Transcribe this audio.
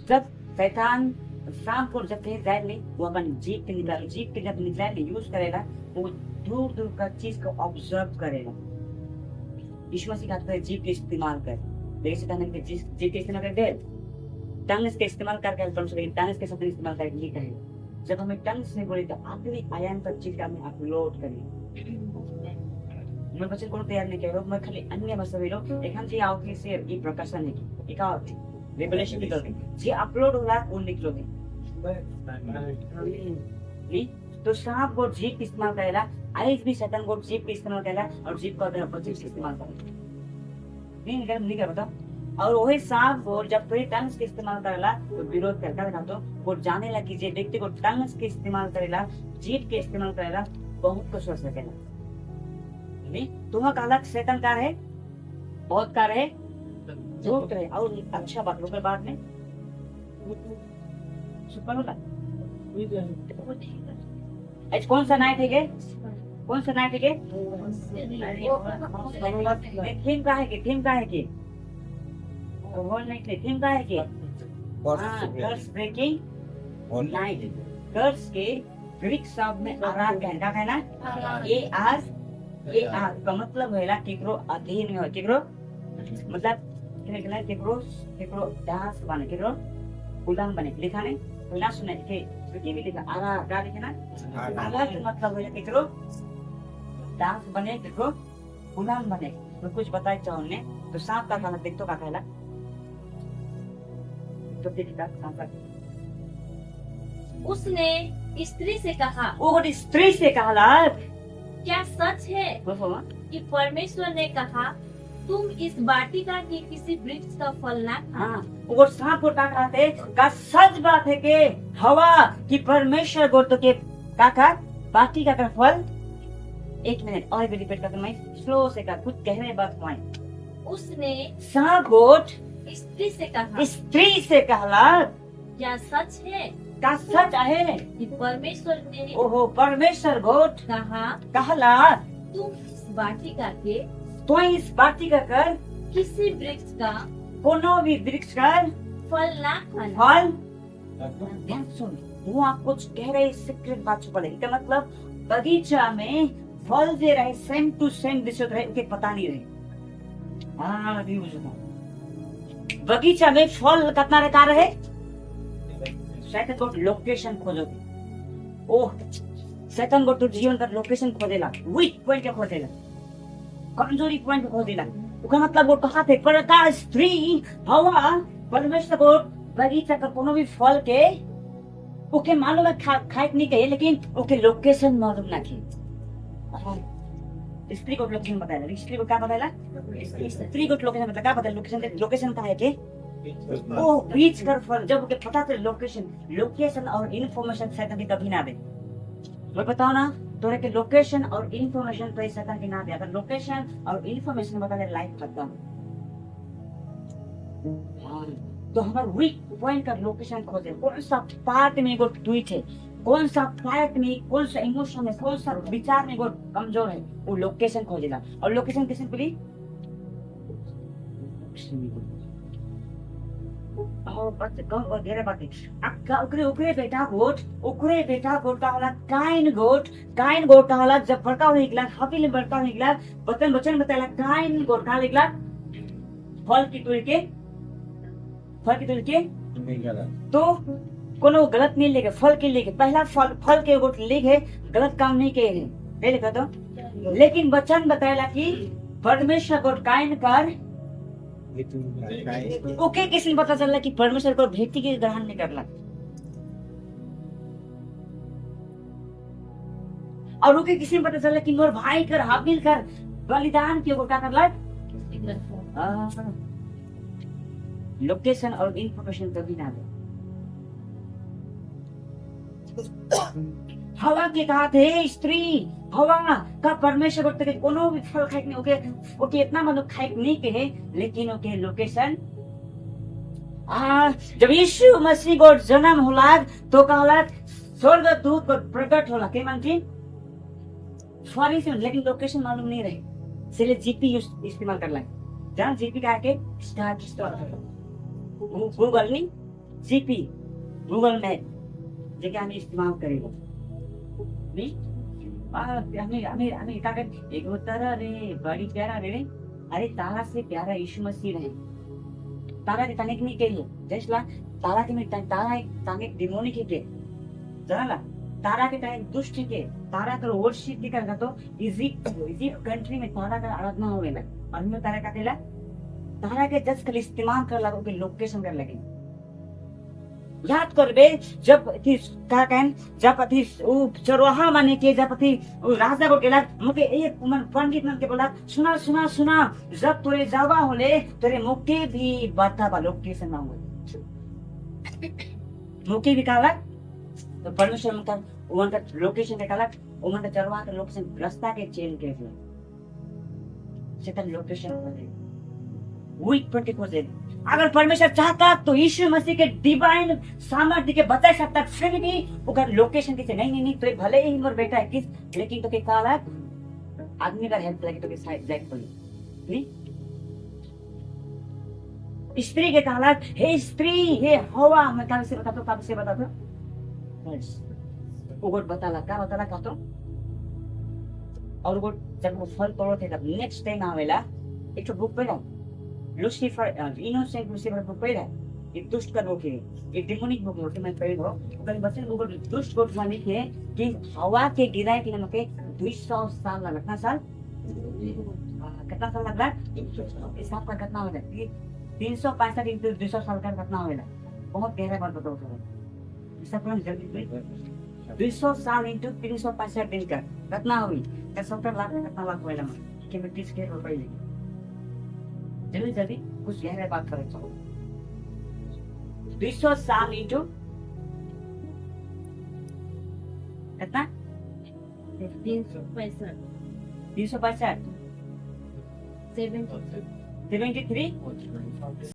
जब शैतान सांप को जब कहीं जाए नहीं, वो अपन जीप के निकला, जीप के जब निकला यूज करेगा, वो दूर दूर का चीज को ऑब्जर्व करेगा। यीशु मसीह कहते हैं जीप का इस्तेमाल कर, लेकिन शैतान ने जीप का इस्तेमाल कर दे, टंग्स का इस्तेमाल करके टंग्स के शब्द इस्तेमाल करके ये कहेगा। जब हमें टंग्स में बोले तो आखिरी आयाम पर चीज का हमें अपलोड करें। मैं बच्चे को तैयार नहीं कर रहा हूँ, मैं खाली अन्य भाषा बोलो एखान से आओ कि से ये प्रकाशन है कि क्या होती रेवलेशन की तरह जी अपलोड हो रहा है उन निकलोगे नहीं। तो सांप को जीप इस्तेमाल करेगा, आइज भी शैतान को जीप इस्तेमाल करेगा और जीप का अगर जीप इस्तेमाल करेगा नहीं कर बताओ। और वही सांप को जब कोई टंग्स के इस्तेमाल करेगा तो विरोध करता है, तो वो जाने लगी जे व्यक्ति को टंग्स के इस्तेमाल करेगा, जीप के इस्तेमाल करेगा, बहुत कुछ हो सकेगा नहीं। तुम्हारा कालक शैतान कार है, बहुत कार है, झूठ है। और अच्छा बात लोग बाद में सुपर होता आज कौन सा नाइट है, कौन सा नाइट है, थीम का है कि थीम का है कि होल नाइट है, थीम का है कि कर्स ब्रेकिंग नाइट। कर्स के ग्रीक शब्द में आराध कहना ये आज का मतलब है केकरो अधीन में हो, केकरो मतलब केकरो दास बने, केकरो गुलाम बने। लिखा नहीं तो ना सुने के भी लिखा आरा का लिखा ना आरा का मतलब है केकरो दास बने, केकरो गुलाम बने। तो कुछ बताए चाहो ने तो सांप का खाना देख तो का कहला तो देखा सांप का उसने स्त्री से कहा, वो स्त्री से कहला क्या सच है कि परमेश्वर ने कहा तुम इस वाटिका के किसी वृक्ष का फल ना खाना। हाँ, वो सांप को कहते का सच बात है कि हवा कि परमेश्वर को तो के काका वाटिका का फल। एक मिनट और भी रिपीट करता मैं स्लो से का कुछ गहरे बात पॉइंट। उसने सांप गोट स्त्री से कहा, स्त्री से कहला क्या सच है का सच है कि परमेश्वर ने ओहो परमेश्वर गोट कहा कहला तुम इस वाटिका के तो इस वाटिका कर किसी वृक्ष का कोनो भी वृक्ष का फल ना खाना। फल ध्यान सुन, वो आप कुछ कह रहे सीक्रेट बात छुपा लेगी। क्या मतलब बगीचा में फल दे रहे सेम टू सेम दिशत रहे उनके पता नहीं रहे। हाँ अभी बगीचा में फल कितना रखा रहे शैतान को लोकेशन खोजोगे। ओह शैतान को तो जीवन का लोकेशन खोजेला, वीक पॉइंट क्या खोजेला, कमजोरी पॉइंट खोजेला। उसका मतलब वो कहा थे परका स्त्री हवा परमेश्वर को बगीचा का कोनो भी फल के ओके मालूम है खाए नहीं कहे, लेकिन ओके लोकेशन मालूम ना की। स्त्री को लोकेशन बताया, स्त्री को क्या बताया, स्त्री को लोकेशन बताया, क्या बताया लोकेशन, लोकेशन का है कि ओ बीच कर फल। जब ओके पता चले लोकेशन और इन्फॉर्मेशन शैतान की कभी ना दे। मैं बताओ ना तोरे के लोकेशन और इन्फॉर्मेशन तो शैतान की ना दे। अगर लोकेशन और इन्फॉर्मेशन बता दे लाइफ खत्म। तो हमारा वीक पॉइंट का लोकेशन खोजे, कौन सा पार्ट में वो ट्वीट है, कौन सा पार्ट में कौन सा इमोशन है, कौन सा विचार में वो कमजोर है, वो लोकेशन खोजेला। और लोकेशन किसने बोली वगैरह बातें उकरे बेटा गोट का होला काइन गोट का होला। जब बड़का हो निकला हबील बड़का हो निकला बचन बताया काइन गोट का निकला फल की तुल के तो कोनो गलत नहीं लेके फल के लेके पहला फल के गोट लेके गलत काम नहीं किए हैं लिखा तो। लेकिन वचन बताया कि परमेश्वर गोट काइन कर ओके किसी पता चला कि परमेश्वर को भेटी के ग्रहण नहीं करला। और ओके किसी पता चला कि मोर भाई कर हाबिल कर बलिदान के क्या करला। लोकेशन और इंफॉर्मेशन कभी ना दे। हवा के कहा थे स्त्री हवा का परमेश्वर को तक कोनो भी फल खाए नहीं ओके इतना मतलब खाए नहीं कहे, लेकिन ओके लोकेशन जब यीशु मसीह को जन्म होला तो कहला स्वर्ग दूत को प्रकट होला के मानती सॉरी से, लेकिन लोकेशन मालूम नहीं रहे इसलिए जीपी इस्तेमाल कर ला। जहाँ जीपी का के स्टार्ट गूगल नहीं जीपी गूगल मैप जगह हमें इस्तेमाल करेगा नहीं हमें हमें हमें क्या कर एक तारा रे बड़ी प्यारा रे अरे तारा से प्यारा यीशु मसीह रहे तारा के तनिक नहीं कहिए जैसला तारा के में तारा एक तांगे डिमोनिक के जानला तारा के टाइम दुष्ट के तारा का वर्शिप के करना तो इजिप्ट कंट्री में तारा का आराधना होवेला और में तारा का केला तारा के जस्ट कल इस्तेमाल कर लागो के लोकेशन कर लगे याद करबे जब थी का कहन जब थी वो चरवाहा माने के जब थी वो राजा को केला मुके एक मन पंडित मन के बोला सुना सुना सुना जब तोरे जावा होले तोरे मुके भी बता बा लोकेशन मांगो मुके भी काला तो परमेश्वर उनका लोकेशन के काला उनका चरवाहा का लोकेशन रास्ता के चेंज के लिए सेकंड लोकेशन वीक 24/7 अगर परमेश्वर चाहता तो यीशु मसीह के डिवाइन सामर्थ्य के बता सकता फिर भी वो लोकेशन के नहीं नहीं तो भले ही मोर बेटा है किस लेकिन तो के काला आदमी का हेल्प लगे तो के साइड जाए बोली नहीं स्त्री के काला हे स्त्री हे हवा मैं कब से बता दो वो बताला का तो और वो जब वो फल तोड़ो थे तब नेक्स्ट टाइम आवेला एक तो बुक पे ना लूसीफर इनोसेंट लूसीफर बुक पे है एक दुष्ट का बुक है एक डिमोनिक बुक है मैं पढ़ी हो कल बच्चे लोगों दुष्ट को माने के कि हवा के गिराए के नमके 200 साल लगा कितना साल लग रहा है इस साल का कितना हो रहा है 365 इंटू 200 साल का कितना होगा बहुत गहरा बात बताओ सर सब लोग जल्दी 200 साल इंटू 365 दिन का कितना हुई 70 लाख कितना लाख होगा कि मैं 30 के रुपए लेंगे जल्दी जल्दी कुछ गहरे बात करें चलो 200 साल इंटू कितना 365 73